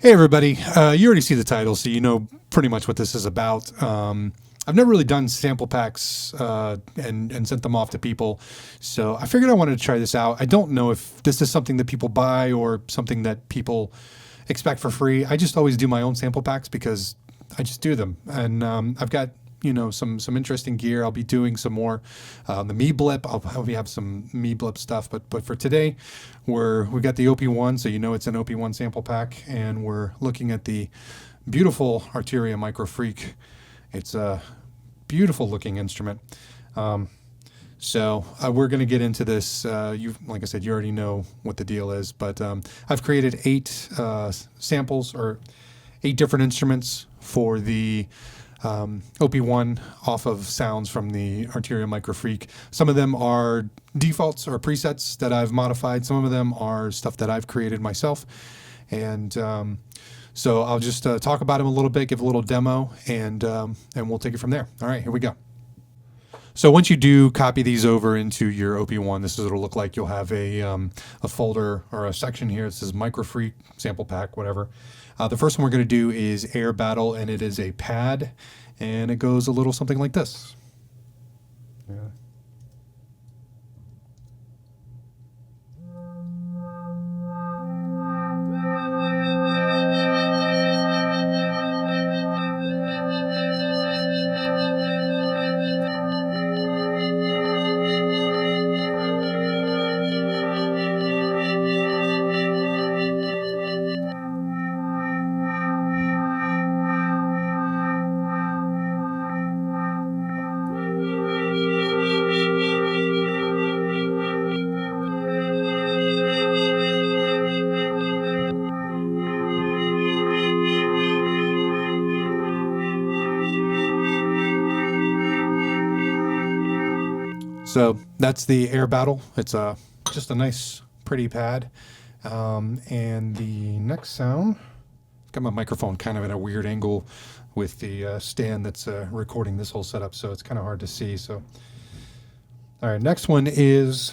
Hey everybody, you already see the title, so you know pretty much what this is about. I've never really done sample packs and sent them off to people, so I figured I wanted to try this out. I don't know if this is something that people buy or something that people expect for free. I just always do my own sample packs because I just do them, and I've got some interesting gear. I'll be doing some more the Me Blip. I'll probably have some Me Blip stuff, but for today, we got the OP1, so it's an OP1 sample pack, and we're looking at the beautiful Arteria MicroFreak. It's a beautiful looking instrument. So we're going to get into this. Like I said, you already know what the deal is, but I've created 8 samples or 8 different instruments for the OP1 off of sounds from the Arteria MicroFreak. Some of them are defaults or presets that I've modified. Some of them are stuff that I've created myself. And so I'll just talk about them a little bit, give a little demo, and we'll take it from there. All right, here we go. So once you do copy these over into your OP1, this is what it'll look like. You'll have a folder or a section here that says MicroFreak, sample pack, whatever. The first one we're going to do is Air Battle, and it is a pad, and it goes a little something like this. Yeah. So that's the Air Battle. It's just a nice, pretty pad. And the next sound, I've got my microphone kind of at a weird angle with the stand that's recording this whole setup, so it's kind of hard to see. So, all right, next one is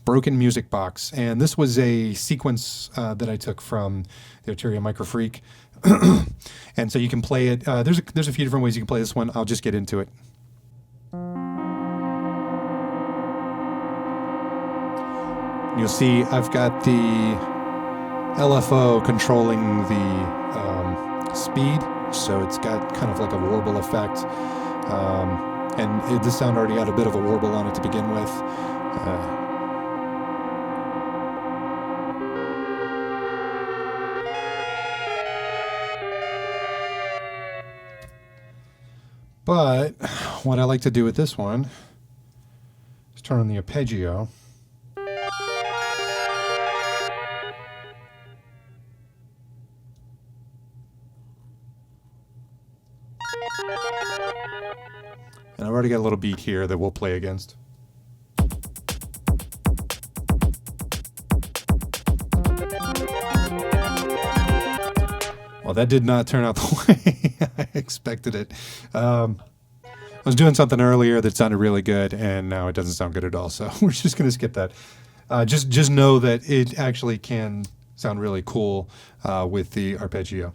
Broken Music Box, and this was a sequence that I took from the Arteria MicroFreak, and so you can play it. There's a few different ways you can play this one. I'll just get into it. You'll see I've got the LFO controlling the speed, so it's got kind of like a warble effect. And this sound already had a bit of a warble on it to begin with. But what I like to do with this one is turn on the arpeggio. And I've already got a little beat here that we'll play against. Well, that did not turn out the way I expected it. I was doing something earlier that sounded really good, and now it doesn't sound good at all, so we're just going to skip that. Just know that it actually can sound really cool with the arpeggio.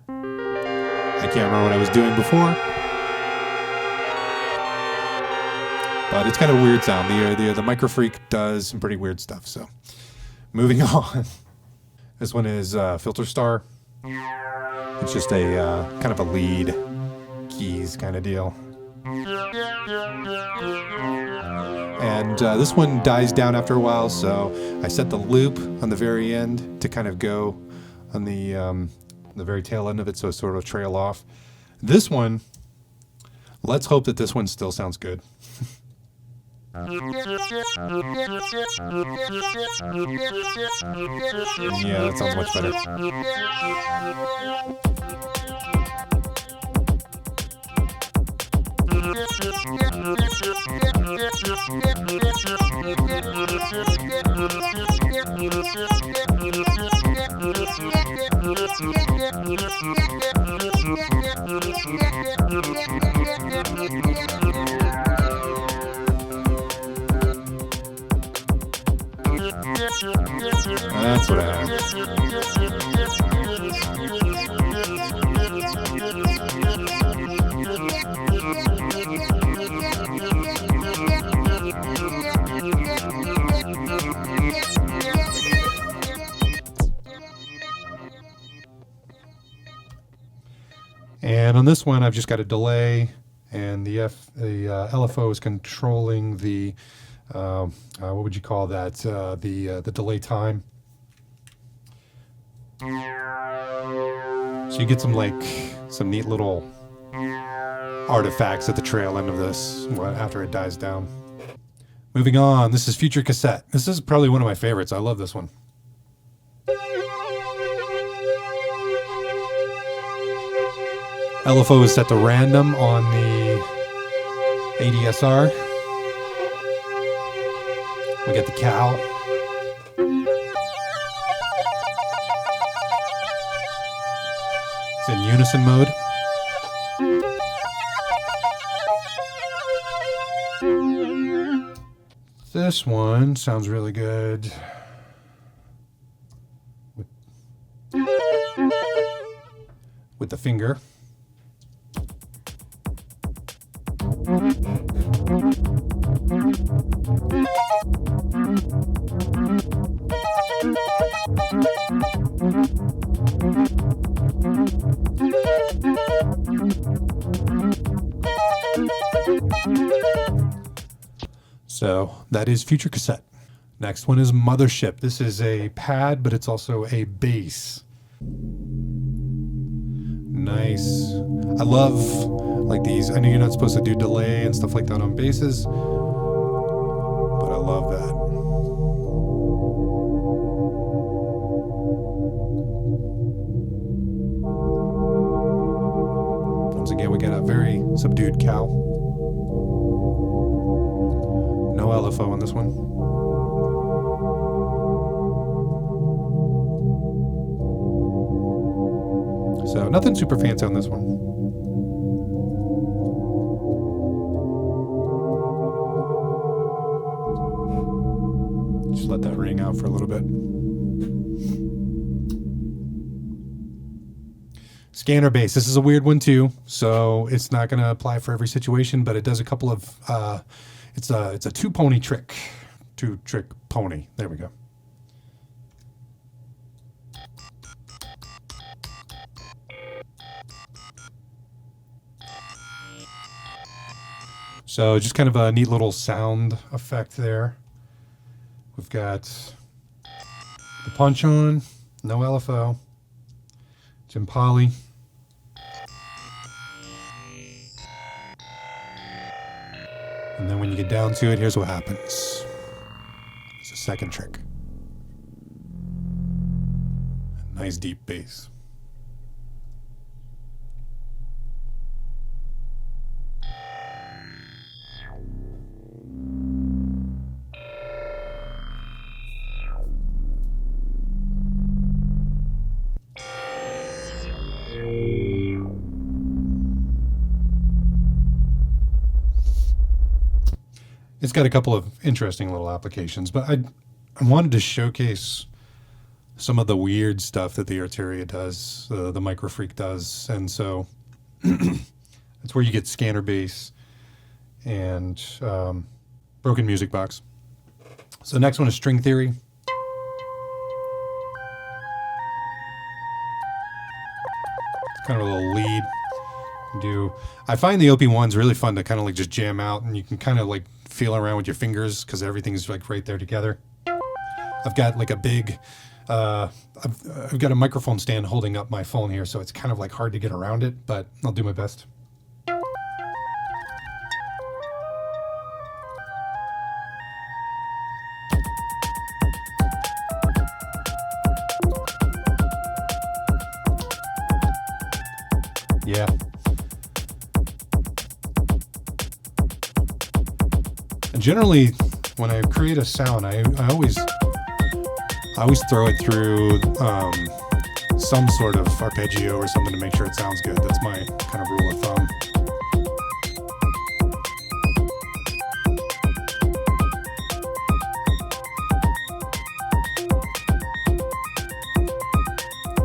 I can't remember what I was doing before. But it's kind of a weird sound. The MicroFreak does some pretty weird stuff. So, moving on. This one is Filter Star. It's just a kind of a lead keys kind of deal. And this one dies down after a while, so I set the loop on the very end to kind of go on the very tail end of it, so it sort of trail off. This one, let's hope that this one still sounds good. Yeah, that sounds much better. That's what I have. And on this one, I've just got a delay, and the LFO is controlling the what would you call that? The delay time. So you get some neat little artifacts at the tail end of this after it dies down. Moving on, this is Future Cassette. This is probably one of my favorites. I love this one. LFO is set to random on the ADSR. We get the cow. It's in unison mode. This one sounds really good. With the finger. So that is Future Cassette. Next one is Mothership. This is a pad, but it's also a bass. Nice. I love these. I know you're not supposed to do delay and stuff like that on basses, but I love that. Once again, we got a very subdued cow. No LFO on this one. So nothing super fancy on this one. Just let that ring out for a little bit. Scanner bass. This is a weird one too, so it's not going to apply for every situation, but it does a couple of it's a two trick pony. There we go. So just kind of a neat little sound effect there. We've got the punch on, no LFO, Jim Poly. And then when you get down to it, here's what happens. It's a second trick. A nice deep bass. It's got a couple of interesting little applications, but I wanted to showcase some of the weird stuff that the Arteria does, the MicroFreak does, and so that's where you get scanner bass and broken music box. So the next one is String Theory. It's kind of a little lead. I find the OP1's really fun to kind of just jam out, and you can kind of feel around with your fingers because everything's right there together. I've got a big, I've got a microphone stand holding up my phone here, so it's kind of hard to get around it, but I'll do my best. Yeah. And generally, when I create a sound, I always throw it through some sort of arpeggio or something to make sure it sounds good. That's my kind of rule of thumb.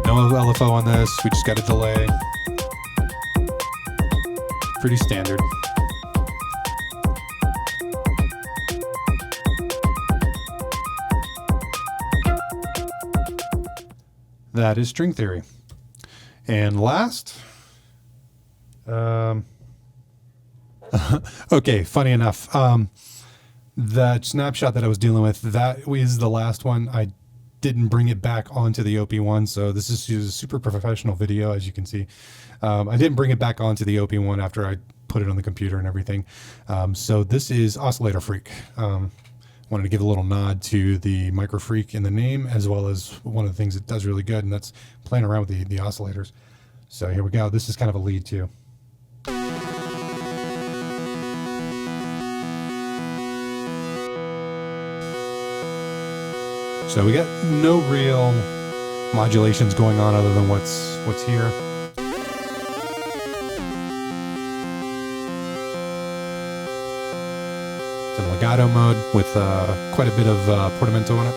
No LFO on this. We just got a delay. Pretty standard. That is String Theory. And last Okay, funny enough. That snapshot that I was dealing with, that is the last one. I didn't bring it back onto the OP1, so this is a super professional video, as you can see. I didn't bring it back onto the OP1 after I put it on the computer and everything. So this is Oscillator Freak. Wanted to give a little nod to the MicroFreak in the name, as well as one of the things it does really good, and that's playing around with the oscillators. So here we go. This is kind of a lead too. So we got no real modulations going on other than what's here. It's in legato mode with quite a bit of portamento on it.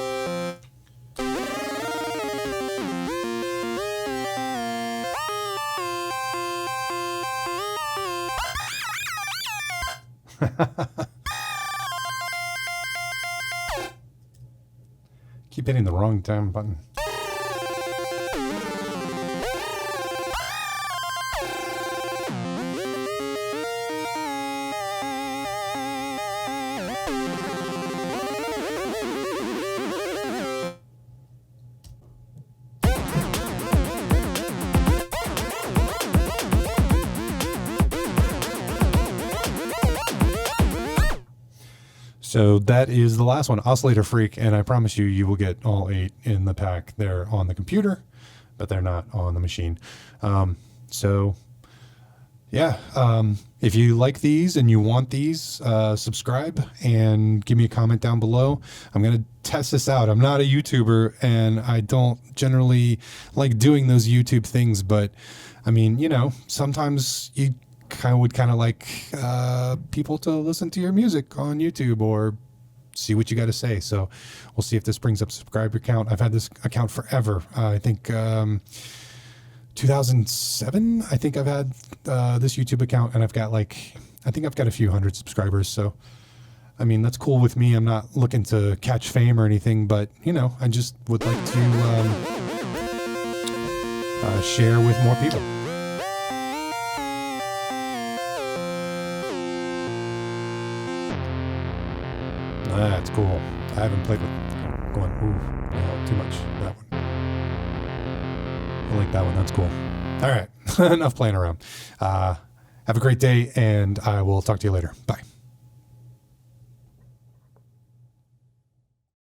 Keep hitting the wrong damn button. So that is the last one, Oscillator Freak, and I promise you, you will get all 8 in the pack. They're on the computer, but they're not on the machine. If you like these and you want these, subscribe and give me a comment down below. I'm going to test this out. I'm not a YouTuber, and I don't generally like doing those YouTube things, but I mean, you know, sometimes you would kind of like people to listen to your music on YouTube or see what you got to say. So we'll see if this brings up subscriber count. I've had this account forever. I think 2007. I think I've had this YouTube account, and I've got I think I've got a few hundred subscribers. So I mean, that's cool with me. I'm not looking to catch fame or anything, but you know, I just would like to share with more people. That's cool. I haven't played with going, ooh, no, too much. That one. I like that one. That's cool. All right. Enough playing around. Have a great day, and I will talk to you later. Bye.